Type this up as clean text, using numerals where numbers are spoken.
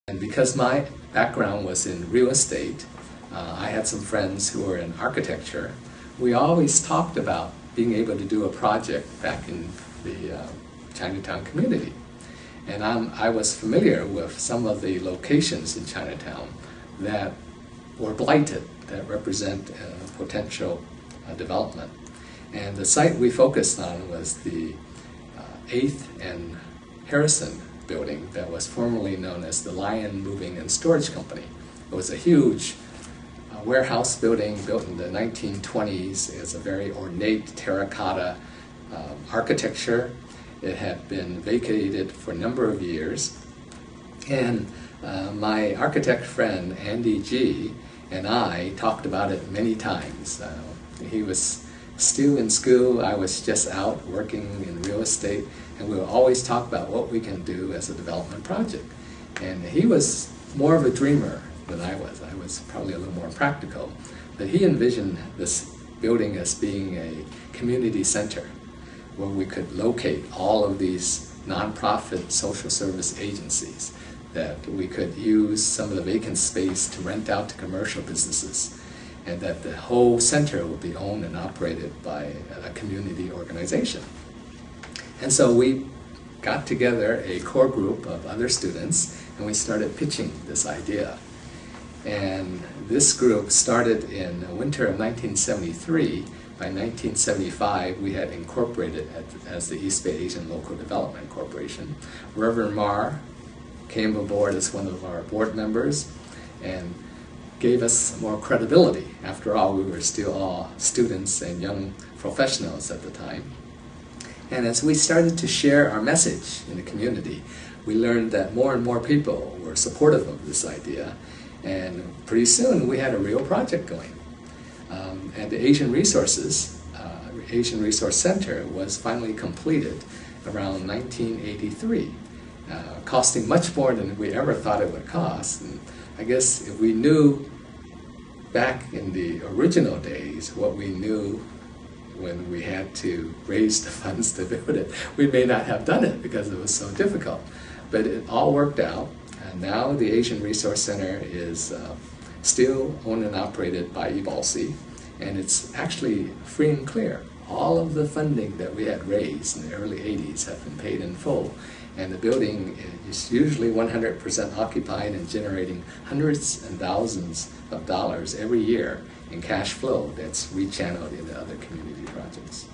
And because my background was in real estate, I had some friends who were in architecture. We always talked about being able to do a project back in the Chinatown community. And I was familiar with some of the locations in Chinatown that were blighted, that represent potential development. And the site we focused on was the 8th and Harrison building that was formerly known as the Lion Moving and Storage Company. It was a huge warehouse building built in the 1920s. It was a very ornate terracotta architecture. It had been vacated for a number of years. And my architect friend, Andy G., and I talked about it many times. He was still in school, I was just out working in real estate, and we would always talk about what we can do as a development project. And he was more of a dreamer than I was. I was probably a little more practical. But he envisioned this building as being a community center where we could locate all of these nonprofit social service agencies, that we could use some of the vacant space to rent out to commercial businesses, and that the whole center would be owned and operated by a community organization. And so we got together a core group of other students and we started pitching this idea. And this group started in the winter of 1973. By 1975, we had incorporated as the East Bay Asian Local Development Corporation. Reverend Marr came aboard as one of our board members and gave us more credibility. After all, we were still all students and young professionals at the time. And as we started to share our message in the community, we learned that more and more people were supportive of this idea. And pretty soon we had a real project going. And the Asian Resource Center was finally completed around 1983, costing much more than we ever thought it would cost. And I guess if we knew back in the original days what we knew when we had to raise the funds to build it, we may not have done it because it was so difficult. But it all worked out, and now the Asian Resource Center is still owned and operated by EBALDC, and it's actually free and clear. All of the funding that we had raised in the early 80s have been paid in full, and the building is usually 100% occupied and generating hundreds and thousands of dollars every year in cash flow that's rechanneled into other community projects.